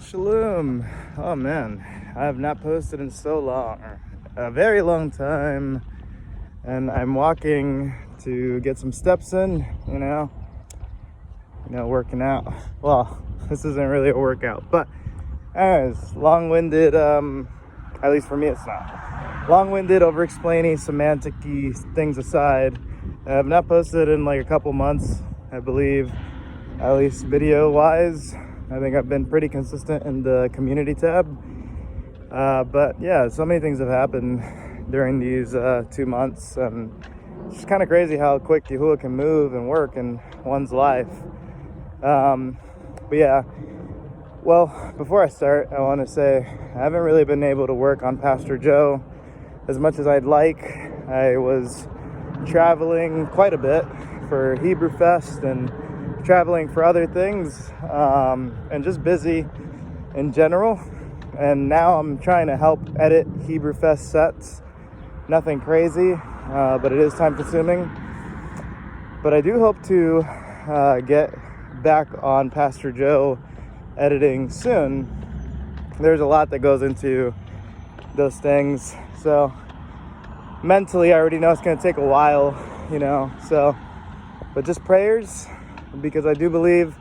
Shalom. Oh man, I have not posted in so long, a very long time, and I'm walking to get some steps in, working out. Well, this isn't really a workout, but anyways, long-winded, at least for me it's not. Long-winded, over-explaining, semantic-y things aside, I have not posted in like a couple months, I believe, at least video-wise. I think I've been pretty consistent in the community tab. But yeah, so many things have happened during these 2 months. And it's just kind of crazy how quick Yahuah can move and work in one's life. But yeah, well, before I start, I want to say I haven't really been able to work on Pastor Joe as much as I'd like. I was traveling quite a bit for Hebrew Fest and traveling for other things, and just busy in general. And now I'm trying to help edit Hebrew Fest sets. Nothing crazy, but it is time consuming. But I do hope to get back on Pastor Joe editing soon. There's a lot that goes into those things. So mentally, I already know it's going to take a while, but just prayers, because I do believe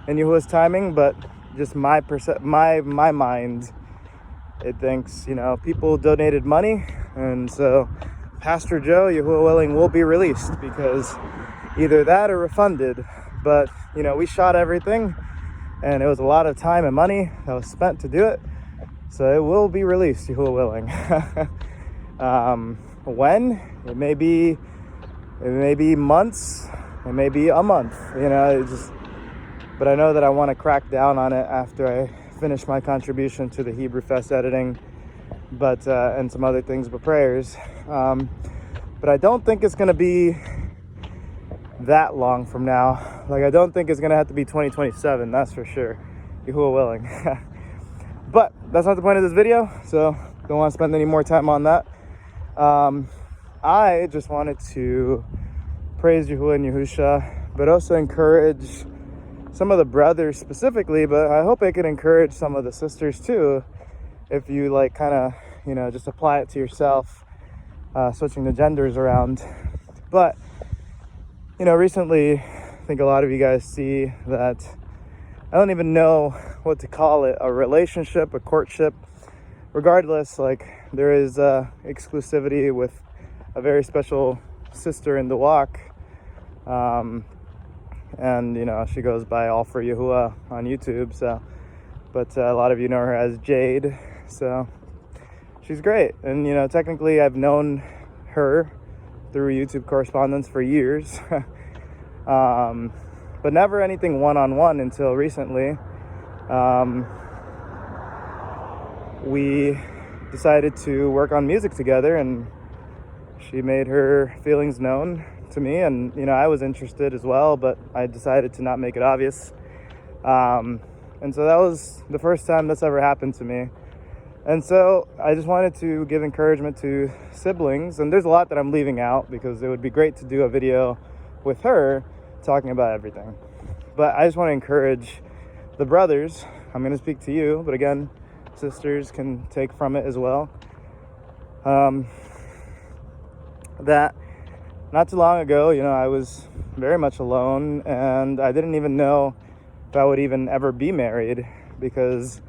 in Yahuah's timing, but just my mind, it thinks, people donated money, and so Pastor Joe, Yahuah willing, will be released, because either that or refunded. But, we shot everything, and it was a lot of time and money that was spent to do it, so it will be released, Yahuah willing. When? It may be months. It may be a month, but I know that I want to crack down on it after I finish my contribution to the Hebrew Fest editing, but and some other things, but prayers. But I don't think it's going to be that long from now. Like, I don't think it's going to have to be 2027, that's for sure, Yahuah willing. But that's not the point of this video, so don't want to spend any more time on that. I just wanted to praise Yahuah and Yahusha, but also encourage some of the brothers specifically, but I hope I can encourage some of the sisters too, if you just apply it to yourself, switching the genders around. But recently, I think a lot of you guys see that I don't even know what to call it, a relationship, a courtship. Regardless, there is exclusivity with a very special sister in the walk, and she goes by All for Yahuah on YouTube. So, but a lot of you know her as Jade. So she's great, and technically I've known her through YouTube correspondence for years, but never anything one-on-one until recently. We decided to work on music together, and she made her feelings known to me, and I was interested as well, but I decided to not make it obvious. And so that was the first time that's ever happened to me. And so I just wanted to give encouragement to siblings, and there's a lot that I'm leaving out because it would be great to do a video with her talking about everything. But I just want to encourage the brothers. I'm going to speak to you, but again, sisters can take from it as well. That not too long ago, I was very much alone, and I didn't even know if I would even ever be married, because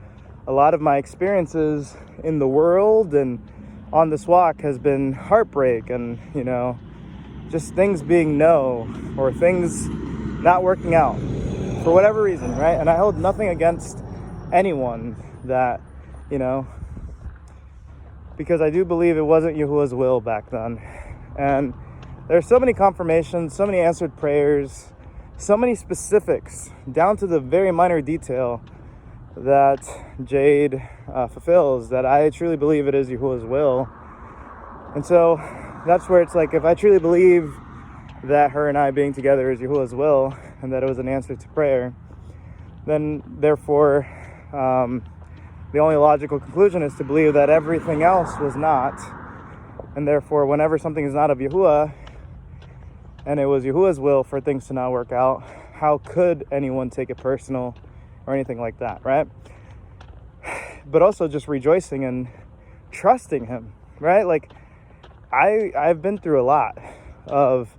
a lot of my experiences in the world and on this walk has been heartbreak and, just things being no, or things not working out for whatever reason, right? And I hold nothing against anyone that, because I do believe it wasn't Yahuah's will back then. And there's so many confirmations, so many answered prayers, so many specifics, down to the very minor detail that Jade fulfills, that I truly believe it is Yahuah's will. And so that's where it's like, if I truly believe that her and I being together is Yahuah's will, and that it was an answer to prayer, then therefore the only logical conclusion is to believe that everything else was not. And therefore, whenever something is not of Yahuah, and it was Yahuah's will for things to not work out, how could anyone take it personal or anything like that, right? but also just rejoicing and trusting him, right? Like I've been through a lot of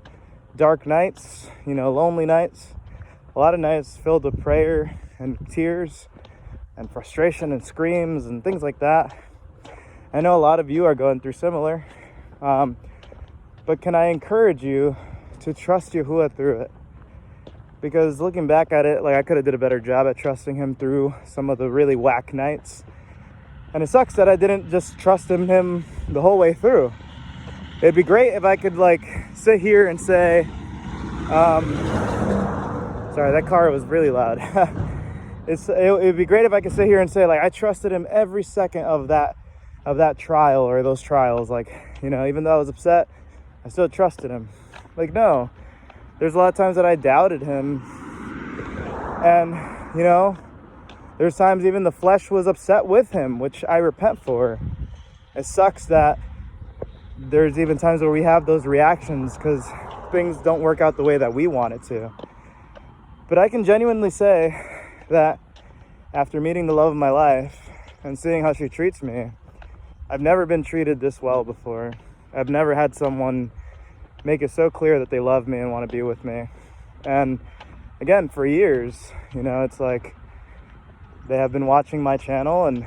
dark nights, lonely nights, a lot of nights filled with prayer and tears and frustration and screams and things like that. I know a lot of you are going through similar, but can I encourage you to trust Yahuah through it? Because looking back at it, like I could have did a better job at trusting him through some of the really whack nights. And it sucks that I didn't just trust him the whole way through. It'd be great if I could like sit here and say, sorry, that car was really loud. It'd be great if I could sit here and say, like, I trusted him every second of that trial or those trials. Like, even though I was upset, I still trusted him. Like, no. There's a lot of times that I doubted him. And, there's times even the flesh was upset with him, which I repent for. It sucks that there's even times where we have those reactions because things don't work out the way that we want it to. But I can genuinely say that after meeting the love of my life and seeing how she treats me, I've never been treated this well before. I've never had someone make it so clear that they love me and want to be with me. And again, for years, it's like they have been watching my channel and,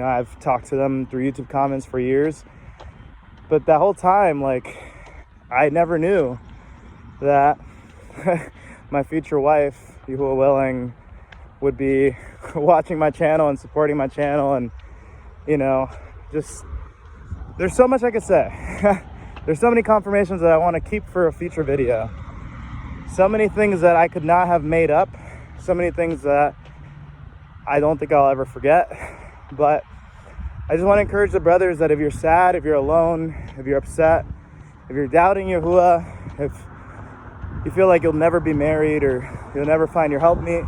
I've talked to them through YouTube comments for years. But that whole time, like, I never knew that my future wife, Yahuah willing, would be watching my channel and supporting my channel. And, just, there's so much I could say. There's so many confirmations that I want to keep for a future video. So many things that I could not have made up. So many things that I don't think I'll ever forget. But I just want to encourage the brothers that if you're sad, if you're alone, if you're upset, if you're doubting Yahuah, if you feel like you'll never be married or you'll never find your helpmeet,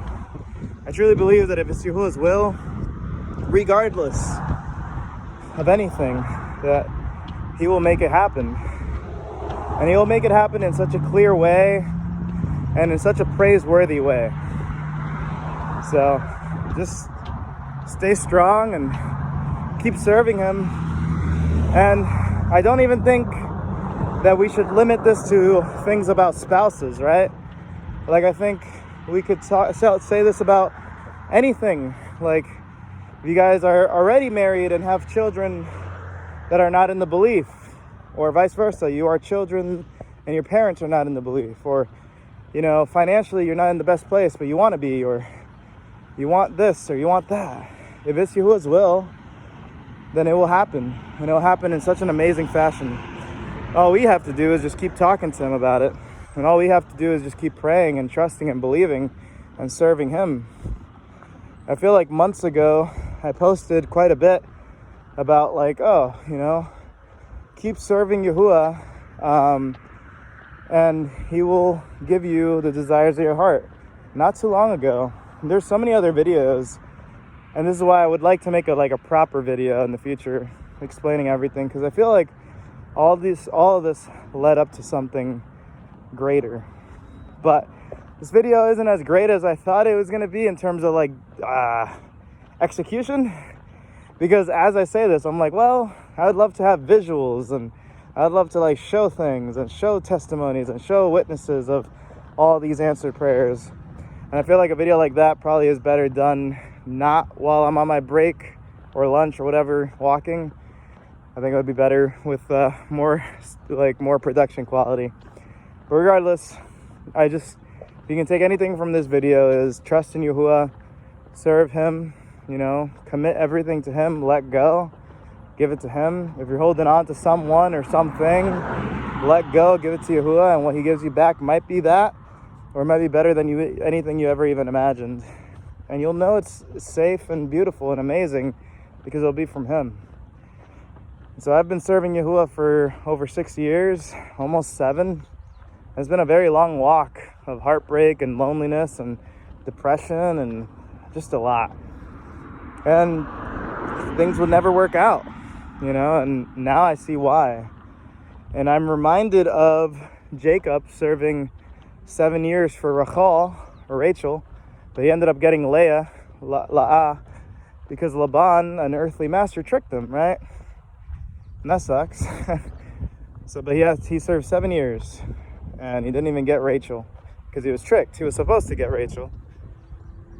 I truly believe that if it's Yahuah's will, regardless of anything, that he will make it happen. And he will make it happen in such a clear way and in such a praiseworthy way. So just stay strong and keep serving him. And I don't even think that we should limit this to things about spouses, right? Like, I think we could say this about anything. Like, if you guys are already married and have children that are not in the belief, or vice versa, you are children and your parents are not in the belief, or financially you're not in the best place but you want to be, or you want this or you want that. If it's Yahuah's will, then it will happen, and it will happen in such an amazing fashion. All we have to do is just keep talking to him about it, and all we have to do is just keep praying and trusting and believing and serving him. I feel like months ago I posted quite a bit about like, keep serving Yahuah, and he will give you the desires of your heart. Not too long ago, there's so many other videos, and this is why I would like to make a proper video in the future explaining everything, because I feel like all of this led up to something greater. But this video isn't as great as I thought it was going to be in terms of execution. Because as I say this, I'm like, well, I would love to have visuals, and I'd love to show things and show testimonies and show witnesses of all these answered prayers. And I feel like a video like that probably is better done not while I'm on my break or lunch or whatever walking. I think it would be better with more production quality. But regardless, if you can take anything from this video, is trust in Yahuah, serve him, commit everything to him, let go, give it to him. If you're holding on to someone or something, let go, give it to Yahuah, and what he gives you back might be that, or it might be better than anything you ever even imagined. And you'll know it's safe and beautiful and amazing because it'll be from him. So I've been serving Yahuah for over 6 years, almost 7. It's been a very long walk of heartbreak and loneliness and depression and just a lot. And things would never work out, and now I see why. And I'm reminded of Jacob serving 7 years for Rachel, but he ended up getting Leah, because Laban, an earthly master, tricked him, right? And that sucks. So, but he served 7 years, and he didn't even get Rachel because he was tricked. He was supposed to get Rachel.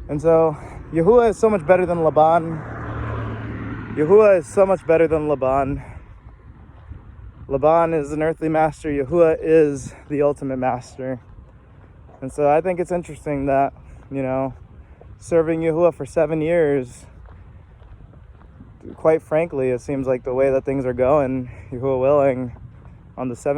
And so Yahuah is so much better than Laban. Yahuah is so much better than Laban. Laban is an earthly master. Yahuah is the ultimate master. And so I think it's interesting that, serving Yahuah for 7 years, quite frankly, it seems like the way that things are going, Yahuah willing, on the 7th